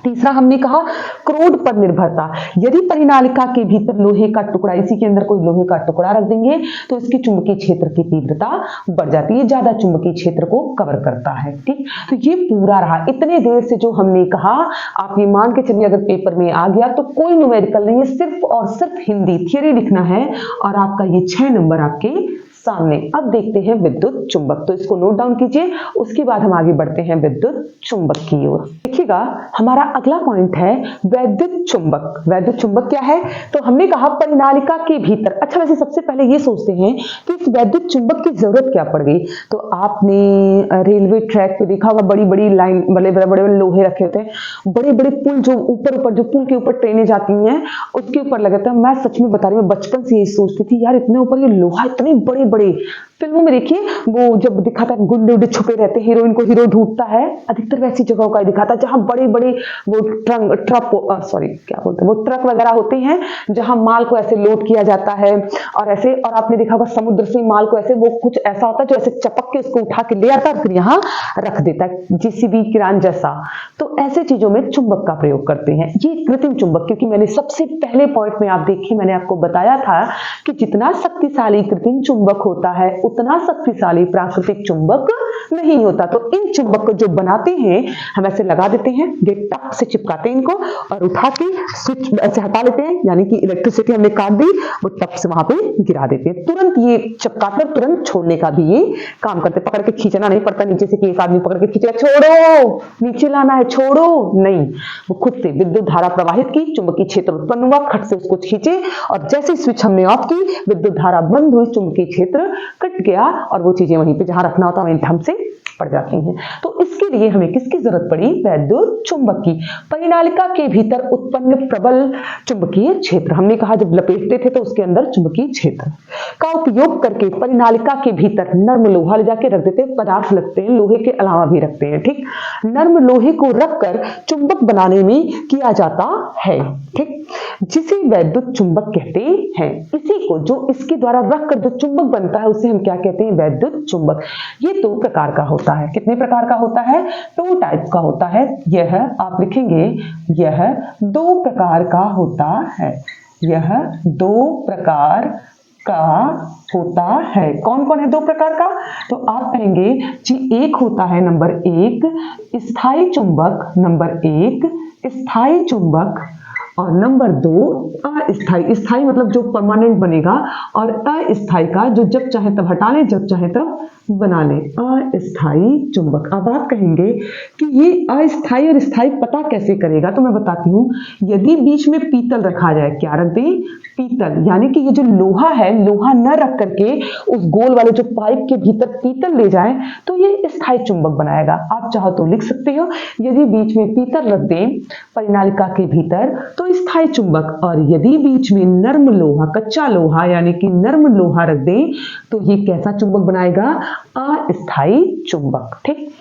तीसरा हमने कहा क्रोध पर निर्भरता। यदि परिनालिका के भीतर लोहे का टुकड़ा, इसी के अंदर कोई लोहे का टुकड़ा रख देंगे तो इसकी चुंबकीय क्षेत्र की तीव्रता बढ़ जाती है, ज्यादा चुंबकीय क्षेत्र को कवर करता है। ठीक। तो ये पूरा रहा। इतने देर से जो हमने कहा, आप ये मान के चलिए अगर पेपर में आ गया तो कोई न्यूमेरिकल नहीं है, सिर्फ और सिर्फ हिंदी थियरी लिखना है और आपका ये 6 नंबर आपके सामने। अब देखते हैं विद्युत चुंबक, तो इसको नोट डाउन कीजिए। उसके बाद हम आगे बढ़ते हैं विद्युत चुंबक की ओर। देखिएगा हमारा अगला पॉइंट है वैद्युत चुंबक। वैद्युत चुंबक क्या है? तो हमने कहा परिनालिका के भीतर। अच्छा, वैसे सबसे पहले ये सोचते हैं कि इस वैद्युत चुंबक की जरूरत क्या पड़ गई। तो आपने रेलवे ट्रैक पे देखा होगा बड़ी बड़ी लाइन, बड़े बड़े लोहे रखे होते हैं, बड़े बड़े पुल जो ऊपर जो पुल के ऊपर ट्रेनें जाती हैं उसके ऊपर लगे थे। मैं सच में बता रही हूँ, बचपन से यही सोचती थी यार इतने ऊपर ये लोहा, इतने बड़े बड़े। फिल्मों में देखिए वो जब दिखाता है गुंडे उंडे छुपे रहते, हीरोइन को हीरो ढूंढता है, अधिकतर वैसी जगहों का दिखाता है जहां बड़े बड़े वो ट्रक वगैरह होते हैं जहां माल को ऐसे लोड किया जाता है। और ऐसे, और आपने देखा होगा समुद्र से माल को ऐसे, वो कुछ ऐसा होता है जो ऐसे चपक के उसको उठा के ले आता है फिर यहाँ रख देता है, जेसीबी किरान जैसा। तो ऐसे चीजों में चुंबक का प्रयोग करते हैं। ये कृत्रिम चुंबक, क्योंकि मैंने सबसे पहले पॉइंट में आप देखिए मैंने आपको बताया था कि जितना शक्तिशाली कृत्रिम चुंबक होता है उतना शक्तिशाली प्राकृतिक चुंबक नहीं होता। तो इन चुंबक को जो बनाते हैं हम ऐसे लगा देते हैं, ये टक से चिपकाते हैं इनको और उठा के स्विच ऐसे हटा लेते हैं, यानी कि इलेक्ट्रिसिटी हमने काट दी, वो टप से वहां पे गिरा देते हैं। तुरंत ये चिपकाकर तुरंत छोड़ने का भी ये काम करते हैं। पकड़ के खींचना नहीं पड़ता नीचे से कि एक आदमी पकड़ के खींचेगा, छोड़ो नीचे लाना है, छोड़ो नहीं, वो खुद से विद्युत धारा प्रवाहित की, चुंबकीय क्षेत्र उत्पन्न हुआ, खट से उसको खींचे और जैसे स्विच हमने ऑफ की, विद्युत धारा बंद हुई, चुंबकीय क्षेत्र कट गया और वो चीजें वहीं पे जहां रखना होता वहीं ढंग से पड़ जाती हैं। तो इसके लिए हमें किसकी जरूरत पड़ी? वैद्युत चुंबक की। परिनालिका के भीतर उत्पन्न प्रबल चुंबकीय क्षेत्र, हमने कहा जब लपेटते थे तो उसके अंदर चुंबकीय क्षेत्र का उपयोग करके परिनालिका के भीतर नर्म लोहा ले जाके रख देते हैं, पदार्थ लगते हैं, लोहे के अलावा भी रखते हैं। ठीक। नर्म लोहे को रखकर चुंबक बनाने में किया जाता है। ठीक। जिसे वैद्युत चुंबक कहते हैं। इसी को, जो इसके द्वारा रखकर जो चुंबक बनता है उसे हम क्या कहते हैं? वैद्युत चुंबक। ये 2 प्रकार का होता है। कितने प्रकार का होता है? 2 टाइप का होता है। यह आप लिखेंगे, यह 2 प्रकार का होता है। यह 2 प्रकार का होता है। कौन कौन है 2 प्रकार का? तो आप कहेंगे जी, एक होता है नंबर 1 स्थायी चुंबक, नंबर 1 स्थायी चुंबक और नंबर 2 अस्थाई। स्थाई मतलब जो परमानेंट बनेगा, और अस्थाई का जो जब चाहे तब हटा ले, जब चाहे तब बना ले, अस्थाई चुंबक। अब आप कहेंगे कि ये अस्थाई और स्थाई पता कैसे करेगा, तो मैं बताती हूँ। यदि बीच में पीतल रखा जाए, क्या रख दें, पीतल, यानी कि ये जो लोहा है, लोहा न रख करके उस गोल वाले जो पाइप के भीतर पीतल ले जाए तो ये स्थायी चुंबक बनाएगा। आप चाहो तो लिख सकते हो, यदि बीच में पीतल रख दें परिनालिका के भीतर तो स्थायी चुंबक, और यदि बीच में नर्म लोहा, कच्चा लोहा यानी कि नर्म लोहा रख दें तो ये कैसा चुंबक बनाएगा, अस्थायी चुंबक। ठीक,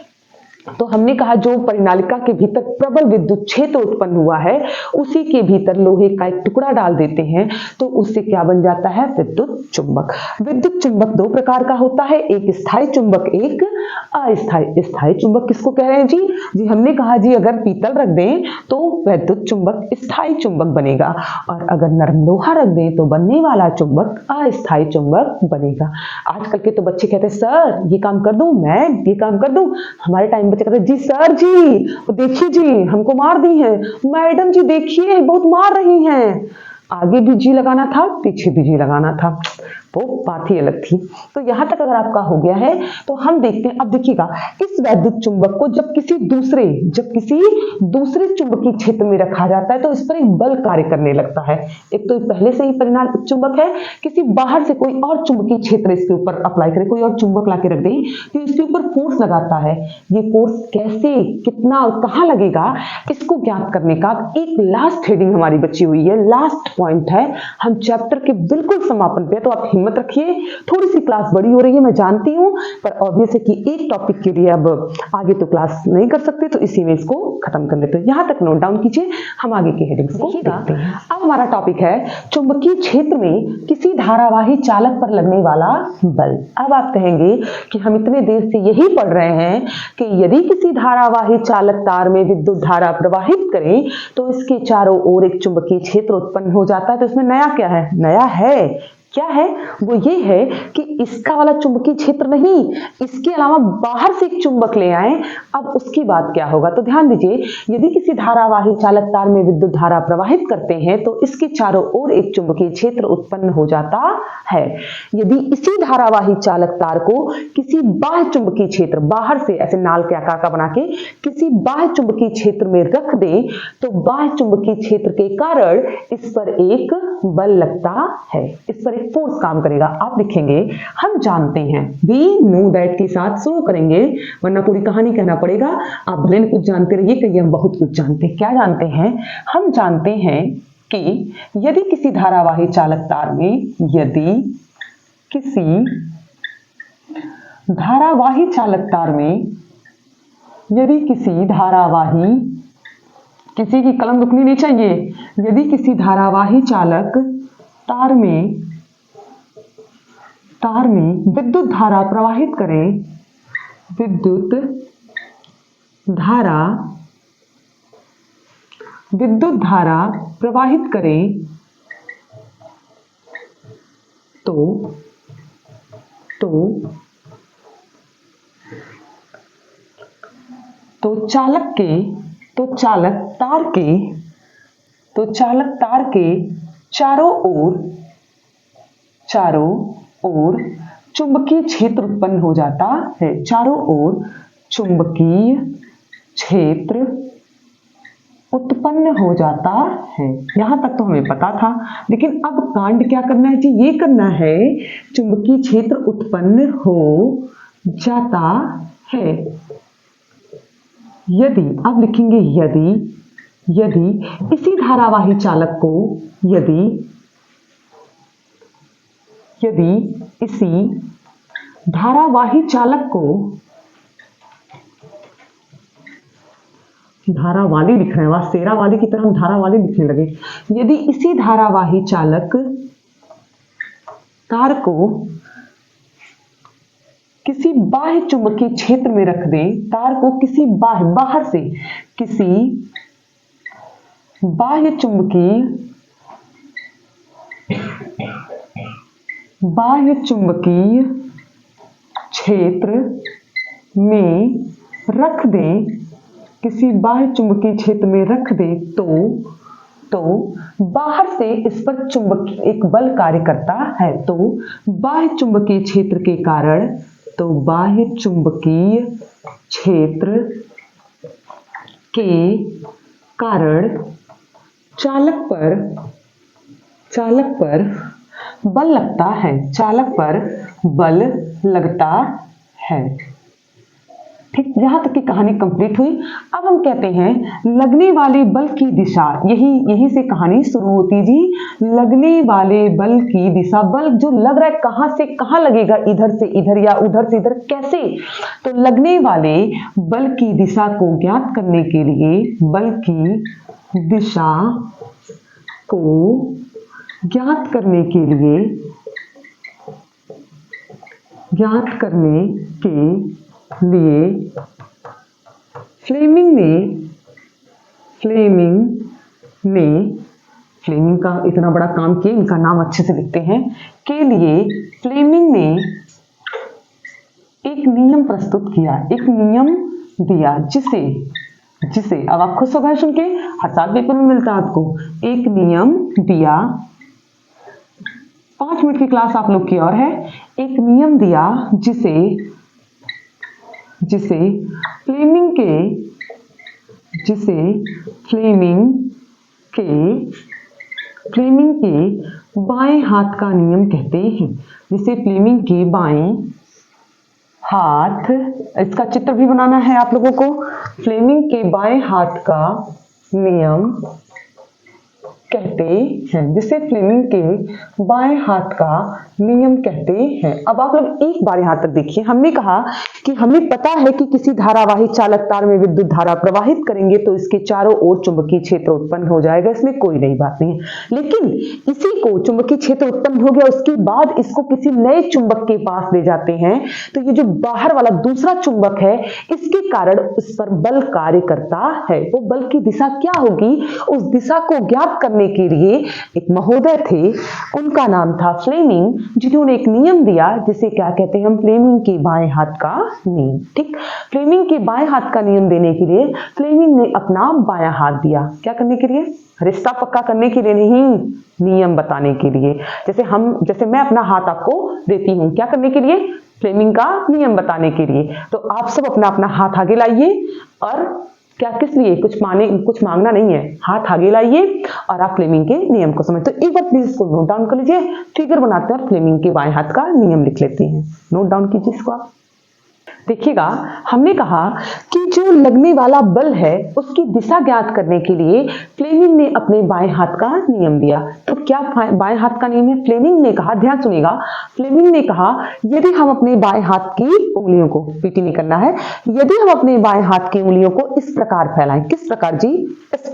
तो हमने कहा जो परिनालिका के भीतर प्रबल विद्युत क्षेत्र उत्पन्न हुआ है उसी के भीतर लोहे का एक टुकड़ा डाल देते हैं तो उससे क्या बन जाता है, विद्युत चुंबक। विद्युत चुंबक 2 प्रकार का होता है, एक स्थायी चुंबक, एक अस्थायी। स्थायी चुंबक किसको कह रहे हैं जी हमने कहा जी अगर पीतल रख दें तो विद्युत चुंबक स्थायी चुंबक बनेगा, और अगर नरम लोहा रख दें तो बनने वाला चुंबक अस्थायी चुंबक बनेगा। आजकल के तो बच्चे कहते हैं सर ये काम कर दूं, मैं ये काम कर दूं। हमारे टाइम बच्चे कहते जी सर जी देखिए जी हमको मार दी है, मैडम जी देखिए बहुत मार रही हैं। आगे भी जी लगाना था, पीछे भी जी लगाना था, वो बात ही अलग थी। तो यहां तक अगर आपका हो गया है तो हम देखते हैं। अब देखिएगा इस वैद्युत चुंबक को जब किसी दूसरे चुंबकीय क्षेत्र में रखा जाता है तो इस पर एक बल कार्य करने लगता है। एक तो पहले से ही परिणाम चुंबक है, किसी बाहर से कोई और चुंबकीय क्षेत्र इसके ऊपर अप्लाई करे, कोई और चुंबक लाके रख दे तो इसके ऊपर फोर्स लगाता है। ये फोर्स कैसे, कितना और कहां लगेगा, इसको ज्ञात करने का एक लास्ट हेडिंग हमारी बची हुई है, लास्ट पॉइंट है। हम चैप्टर के बिल्कुल समापन पे, तो आप हिम्मत रखिए, थोड़ी सी क्लास बड़ी हो रही है मैं जानती हूं, पर ऑब्वियस है कि एक टॉपिक के लिए अब आगे तो क्लास नहीं कर सकते, तो इसी में इसको खत्म कर लेते हैं। यहां तक नोट डाउन कीजिए, हम आगे के हेडिंग्स को देखते हैं। अब हमारा टॉपिक है चुंबकीय क्षेत्र में किसी धारावाही चालक पर लगने वाला बल। अब आप कहेंगे कि हम इतने देर से यही पढ़ रहे हैं कि यदि किसी धारावाही चालक तार में विद्युत धारा प्रवाहित करें तो इसके चारों ओर एक चुंबकीय क्षेत्र उत्पन्न हो जाता है। तो इसमें नया क्या है, नया है क्या है, वो ये है कि इसका वाला चुंबकीय क्षेत्र नहीं, इसके अलावा बाहर से एक चुंबक ले आए। अब उसकी बात क्या होगा, तो ध्यान दीजिए, यदि किसी धारावाही चालक तार में विद्युत धारा प्रवाहित करते हैं तो इसके चारों ओर एक चुंबकीय क्षेत्र उत्पन्न हो जाता है। यदि इसी धारावाही चालक तार को किसी बाह्य चुंबकीय क्षेत्र, बाहर से ऐसे नाल के आकार का बना के किसी बाह्य चुंबकीय क्षेत्र में रख दें तो बाह्य चुंबकीय क्षेत्र के कारण इस पर एक बल लगता है, इस पर एक फोर्स काम करेगा। आप लिखेंगे हम जानते हैं, वी नो दैट के साथ शुरू करेंगे वरना पूरी कहानी कहना पड़ेगा। आप भले कुछ जानते रहिए, कहिए हम बहुत कुछ जानते हैं। क्या जानते हैं, हम जानते हैं कि यदि किसी धारावाही चालक तार में, यदि किसी धारावाही चालक तार में, यदि किसी धारावाही, किसी की कलम रुकनी नहीं चाहिए, यदि किसी धारावाही चालक तार में विद्युत धारा प्रवाहित करें, विद्युत धारा प्रवाहित करें तो चालक तार के चारों ओर चुंबकीय क्षेत्र उत्पन्न हो जाता है। चारों ओर चुंबकीय क्षेत्र उत्पन्न हो जाता है। यहां तक तो हमें पता था, लेकिन अब कांड क्या करना है जी, ये करना है चुंबकीय क्षेत्र उत्पन्न हो जाता है। यदि, अब लिखेंगे यदि इसी धारावाही चालक को, यदि इसी धारावाही चालक को, धारावाली लिख रहे हैं, वहां शेरा वाली की तरह हम धारावाली लिखने लगे। यदि इसी धारावाही चालक तार को किसी बाह्य चुंबकीय क्षेत्र में रख दें, तार को किसी बाहर से किसी बाह्य चुंबकीय क्षेत्र में रख दें, किसी बाह्य चुंबकीय क्षेत्र में रख दें तो तो बाहर से इस पर चुंबक एक बल कार्य करता है। तो बाह्य चुंबकीय क्षेत्र के कारण, तो बाह्य चुंबकीय क्षेत्र के कारण चालक पर बल लगता है, चालक पर बल लगता है। ठीक, यहां तक की कहानी कंप्लीट हुई। अब हम कहते हैं लगने वाले बल की दिशा, यही से कहानी शुरू होती जी। लगने वाले बल की दिशा, बल जो लग रहा है कहां से कहां लगेगा, इधर से इधर या उधर से इधर, कैसे? तो लगने वाले बल की दिशा को ज्ञात करने के लिए, बल की दिशा को ज्ञात करने के लिए फ्लेमिंग का इतना बड़ा काम किया, इनका नाम अच्छे से लिखते हैं, के लिए फ्लेमिंग ने एक नियम प्रस्तुत किया, एक नियम दिया, जिसे अब आप खुश हो गए सुन के, हर साल पेपर में मिलता है आपको। एक नियम दिया, 5 मिनट की क्लास आप लोग की और है। एक नियम दिया जिसे फ्लेमिंग के बाएं हाथ का नियम कहते हैं। जिसे फ्लेमिंग के बाएं हाथ, इसका चित्र भी बनाना है आप लोगों को। फ्लेमिंग के बाएं हाथ का नियम कहते हैं, जिसे फ्लेमिंग के बाएं हाथ का नियम कहते हैं। अब आप लोग एक बार यहां तक देखिए, हमने कहा कि हमें पता है कि किसी धारावाही चालक तार में विद्युत धारा प्रवाहित करेंगे तो इसके चारों ओर चुंबकीय क्षेत्र उत्पन्न हो जाएगा, इसमें कोई नई बात नहीं है। लेकिन इसी को चुंबकीय क्षेत्र उत्पन्न हो गया, उसके बाद इसको किसी नए चुंबक के पास ले जाते हैं, तो ये जो बाहर वाला दूसरा चुंबक है, इसके कारण उस पर बल कार्य करता है। वो बल की दिशा क्या होगी, उस दिशा को ज्ञात करने के लिए एक महोदय थे, उनका नाम था फ्लेमिंग, जिन्होंने एक नियम दिया जिसे क्या कहते हैं हम, फ्लेमिंग के बाएं हाथ का नियम। ठीक, फ्लेमिंग के बाएं हाथ का नियम देने के लिए फ्लेमिंग ने अपना बायां हाथ दिया, क्या करने के लिए, रिश्ता पक्का करने के लिए नहीं, नियम बताने के लिए। जैसे मैं अपना हाथ आपको देती हूं, क्या करने के लिए, फ्लेमिंग का नियम बताने के लिए। तो आप सब अपना अपना हाथ आगे लाइए, और क्या, किस लिए, कुछ मांगना नहीं है, हाथ आगे लाइए और आप फ्लेमिंग के नियम को समझ। तो एक बार प्लीज इसको नोट डाउन कर लीजिए, फिगर बनाते हैं और फ्लेमिंग के बाएं हाथ का नियम लिख लेते हैं। नोट डाउन कीजिए इसको आप। देखिएगा, हमने कहा कि जो लगने वाला बल है उसकी दिशा ज्ञात करने के लिए फ्लेमिंग ने अपने बाएं हाथ का नियम दिया। तो क्या बाएं हाथ का नियम है, फ्लेमिंग ने कहा, ध्यान सुनिएगा, फ्लेमिंग ने कहा यदि हम अपने बाएं हाथ की उंगलियों को, पीटी नहीं करना है, यदि हम अपने बाएं हाथ की उंगलियों को इस प्रकार फैलाएं, किस प्रकार जी, इस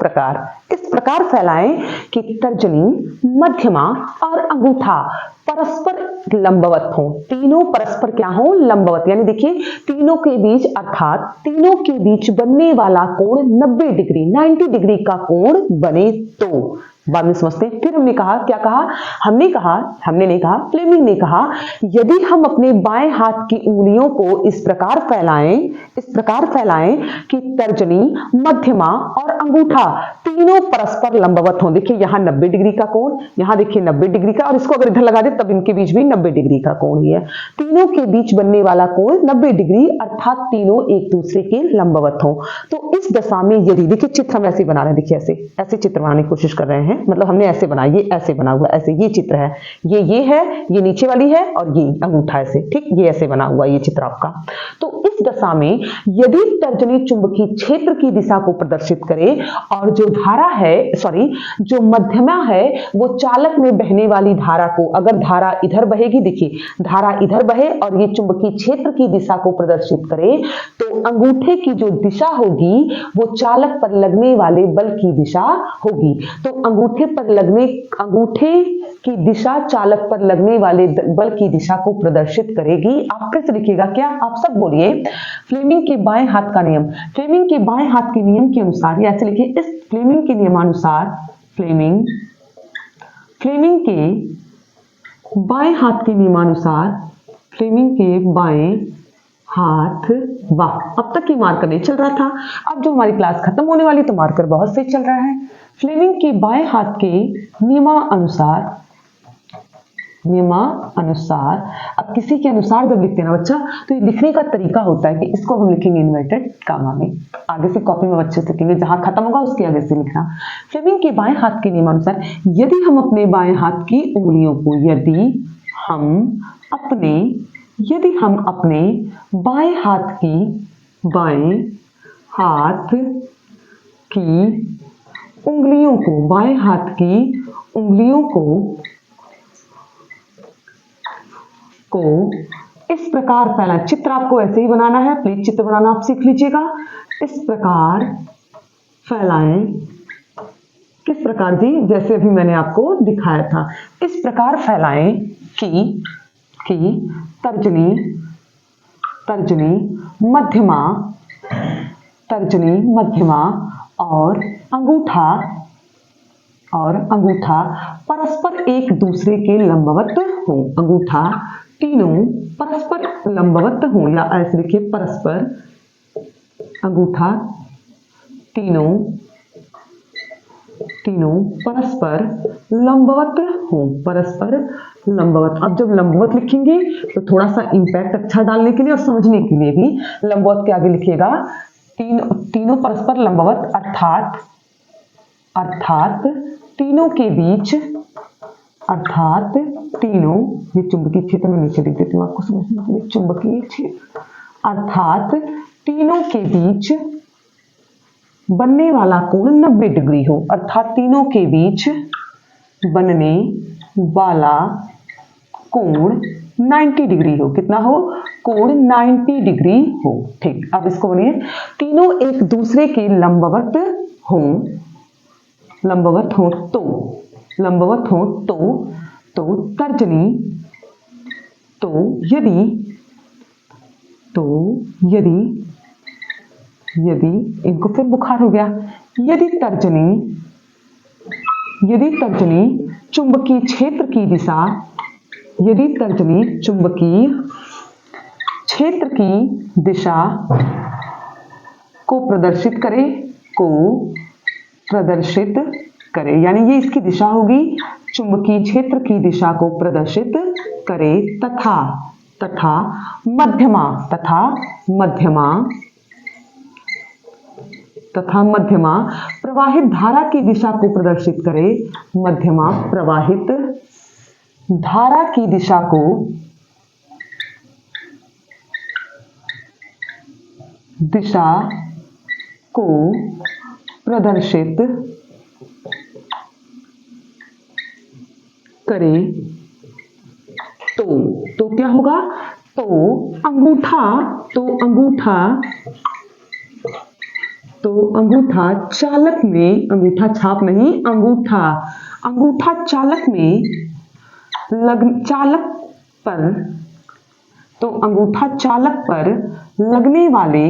प्रकार फैलाएं कि तर्जनी, मध्यमा और अंगूठा परस्पर लंबवत हो, तीनों परस्पर क्या हो, लंबवत, यानी देखिए तीनों के बीच, अर्थात तीनों के बीच बनने वाला कोण 90 डिग्री, 90 डिग्री का कोण बने तो, बाद में समझते हैं। फिर हमने कहा, क्या कहा, हमने नहीं कहा, फ्लेमिंग ने कहा यदि हम अपने बाएं हाथ की उंगलियों को इस प्रकार फैलाएं कि तर्जनी, मध्यमा और अंगूठा तीनों परस्पर लंबवत हों। देखिए यहां 90 डिग्री का कोण, यहां देखिए 90 डिग्री का, और इसको अगर इधर लगा दे तब इनके बीच भी 90 डिग्री का कोण ही है। तीनों के बीच बनने वाला कोण 90 डिग्री, अर्थात तीनों एक दूसरे के लंबवत हों। तो इस दशा में यदि, देखिए चित्र हम ऐसे बना रहे हैं, देखिए ऐसे चित्र बनाने की कोशिश कर रहे हैं, मतलब हमने ऐसे बनाया, ये ऐसे बना हुआ, ऐसे ये चित्र है, ये है, ये नीचे वाली है और ये अंगूठा ऐसे, ठीक, ये ऐसे बना हुआ ये चित्र आपका। तो इस दशा में यदि तर्जनी चुंबकीय क्षेत्र की दिशा को प्रदर्शित करे और जो धारा है, जो मध्यमा है वो चालक में बहने वाली धारा को, अगर धारा इधर बहेगी, देखिए धारा इधर बहे और ये चुंबकीय क्षेत्र की दिशा को प्रदर्शित करे, तो अंगूठे की जो दिशा होगी वो चालक पर लगने वाले बल की दिशा होगी। तो अंगूठे की दिशा चालक पर लगने वाले बल की दिशा को प्रदर्शित करेगी। आप फिर से लिखिएगा, क्या, आप सब बोलिए, फ्लेमिंग के बाएं हाथ का नियम, फ्लेमिंग के बाएं हाथ के नियम के अनुसार, या ऐसे लिखिए, इस फ्लेमिंग के नियमानुसार, फ्लेमिंग के बाएं हाथ के नियमानुसार, फ्लेमिंग के बाएं हाथ। वाह, अब तक ये मार्कर नहीं चल रहा था, अब जो हमारी क्लास खत्म होने वाली तो मार्कर बहुत सही चल रहा है। फ्लेमिंग के बाएं हाथ के नियमानुसार, अब किसी के अनुसार जब लिखते हैं ना बच्चा, तो ये लिखने का तरीका होता है कि इसको हम लिखेंगे इन्वर्टेड कामा में। आगे से कॉपी में अच्छे से लिखेंगे, जहां खत्म होगा उसके आगे से लिखना। फ्लेमिंग के बाएं हाथ के नियमानुसार, यदि हम अपने बाएं हाथ की उंगलियों को, यदि हम अपने बाएं हाथ की उंगलियों को इस प्रकार फैलाएं। चित्र आपको ऐसे ही बनाना है, प्लीज चित्र बनाना आप सीख लीजिएगा। इस प्रकार फैलाएं। किस प्रकार जी? जैसे अभी मैंने आपको दिखाया था। इस प्रकार फैलाएं कि तर्जनी मध्यमा और अंगूठा परस्पर एक दूसरे के लंबवत हो। अंगूठा तीनों परस्पर लंबवत हो, या ऐसे लिखिए परस्पर, अंगूठा तीनों परस्पर लंबवत हो, परस्पर लंबवत। अब जब लंबवत लिखेंगे तो थोड़ा सा इंपैक्ट अच्छा डालने के लिए और समझने के लिए भी लंबवत के आगे लिखिएगा तीनों परस्पर लंबवत, अर्थात तीनों के बीच, ये चुंबकीय क्षेत्र में नीचे लिख देती हूँ आपको समझने के लिए, चुंबकीय क्षेत्र, अर्थात तीनों के बीच बनने वाला कोण 90 डिग्री हो, अर्थात तीनों के बीच बनने वाला कोण 90 डिग्री हो। कितना हो? कोण 90 डिग्री हो। ठीक, अब इसको बोलिए, तीनों एक दूसरे के लंबवत हो तो तर्जनी, यदि इनको फिर बुखार हो गया, यदि तर्जनी चुंबकीय क्षेत्र की दिशा, को प्रदर्शित करे, यानी ये इसकी दिशा होगी, चुंबकीय क्षेत्र की दिशा को प्रदर्शित करे, तथा मध्यमा प्रवाहित धारा की दिशा को प्रदर्शित करे, मध्यमा प्रवाहित धारा की दिशा को प्रदर्शित करे। तो क्या होगा? तो अंगूठा चालक में, अंगूठा छाप नहीं, अंगूठा चालक में अंगूठा चालक पर लगने वाले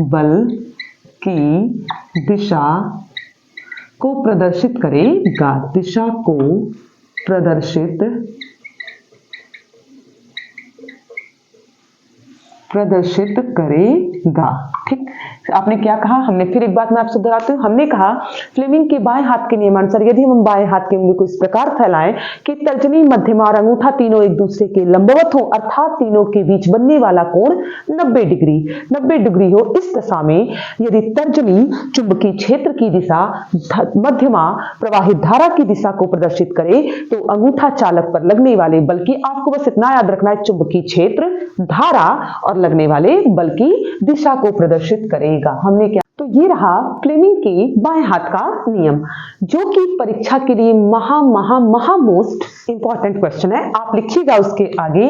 बल की दिशा को प्रदर्शित करेगा, दिशा को प्रदर्शित करेगा। ठीक, आपने क्या कहा? हमने फिर एक बात मैं आपसे दोहराती हूँ। हमने कहा फ्लेमिंग के बाएं हाथ के नियमानुसार, यदि हम बाएं हाथ की उंगली को इस प्रकार फैलाएं कि तर्जनी, मध्यमा और अंगूठा तीनों एक दूसरे के लंबवत हो, अर्थात तीनों के बीच बनने वाला कोण 90 डिग्री हो, इस दशा में यदि तर्जनी चुंबकीय क्षेत्र की दिशा, मध्यमा प्रवाहित धारा की दिशा को प्रदर्शित करे, तो अंगूठा चालक पर लगने वाले बल की, आपको बस इतना याद रखना है, चुंबकीय क्षेत्र, धारा और लगने वाले बल की दिशा को प्रदर्शित करेगा। हमने क्या? तो ये रहा फ्लेमिंग के बाएं हाथ का नियम, जो कि परीक्षा के लिए महा मोस्ट इंपॉर्टेंट क्वेश्चन है। आप लिखिएगा उसके आगे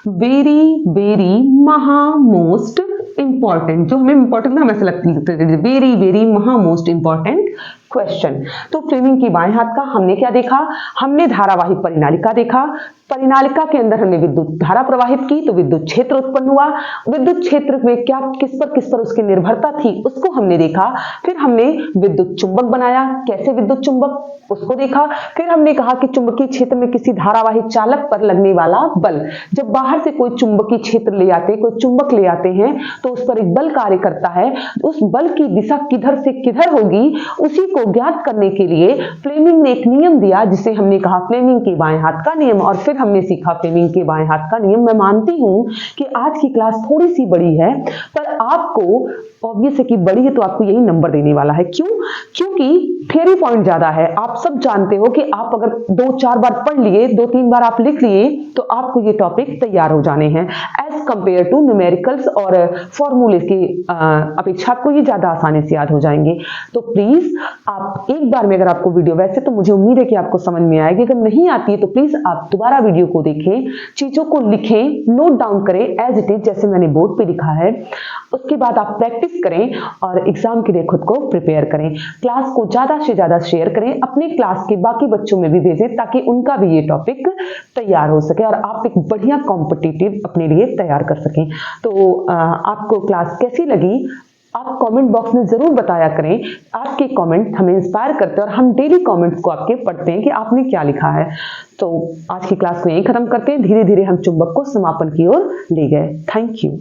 वेरी महा मोस्ट इंपॉर्टेंट, जो हमें इंपॉर्टेंट ना, हमें ऐसा लगता है वेरी महा मोस्ट इंपॉर्टेंट क्वेश्चन। तो फ्लेमिंग की बाएं हाथ का हमने क्या देखा, हमने धारावाही परिनालिका देखा। परिनालिका के अंदर हमने विद्युत धारा प्रवाहित की तो विद्युत क्षेत्र उत्पन्न हुआ। विद्युत क्षेत्र में क्या किस पर उसकी निर्भरता थी उसको हमने देखा। फिर हमने विद्युत चुंबक बनाया, कैसे विद्युत चुंबक उसको देखा। फिर हमने कहा कि चुंबकीय क्षेत्र में किसी धारावाही चालक पर लगने वाला बल, जब बाहर से कोई चुंबकीय क्षेत्र ले आते, कोई चुंबक ले आते हैं तो उस पर एक बल कार्य करता है। उस बल की दिशा किधर से किधर होगी उसी को ज्ञात करने के लिए फ्लेमिंग ने एक नियम दिया जिसे हमने कहा फ्लेमिंग के बाएं हाथ का नियम। और फिर हमने सीखा फ्लेमिंग के बाएं हाथ का नियम। मैं मानती हूं कि आज की क्लास थोड़ी सी बड़ी है, पर आपको ऑब्वियस है कि बड़ी है तो आपको यही नंबर देने वाला है। क्यों? क्योंकि थ्योरी पॉइंट ज्यादा है। आप सब जानते हो कि आप अगर 2-4 बार पढ़ लिए, 2-3 बार आप लिख लिए तो आपको ये टॉपिक तैयार हो जाने हैं। एज कंपेयर टू न्यूमेरिकल्स और फॉर्मूले की अपेक्षा आपको ये ज्यादा आसानी से याद हो जाएंगे। तो प्लीज आप एक बार में, अगर आपको वीडियो, वैसे तो मुझे उम्मीद है कि आपको समझ में आएगी, अगर नहीं आती है तो प्लीज आप दोबारा वीडियो को देखें, चीजों को लिखें, नोट डाउन करें एज इट इज जैसे मैंने बोर्ड पे लिखा है। उसके बाद आप प्रैक्टिस करें और एग्जाम के लिए खुद को प्रिपेयर करें। क्लास को ज्यादा से ज्यादा शेयर करें, अपने क्लास के बाकी बच्चों में भी भेजें ताकि उनका भी ये टॉपिक तैयार हो सके और आप एक बढ़िया कॉम्पिटिटिव अपने लिए तैयार कर सकें। तो आपको क्लास कैसी लगी आप कमेंट बॉक्स में जरूर बताया करें। आपके कमेंट हमें इंस्पायर करते हैं और हम डेली कमेंट्स को आपके पढ़ते हैं कि आपने क्या लिखा है। तो आज की क्लास को यहीं खत्म करते हैं। धीरे धीरे हम चुंबक को समापन की ओर ले गए। Thank you.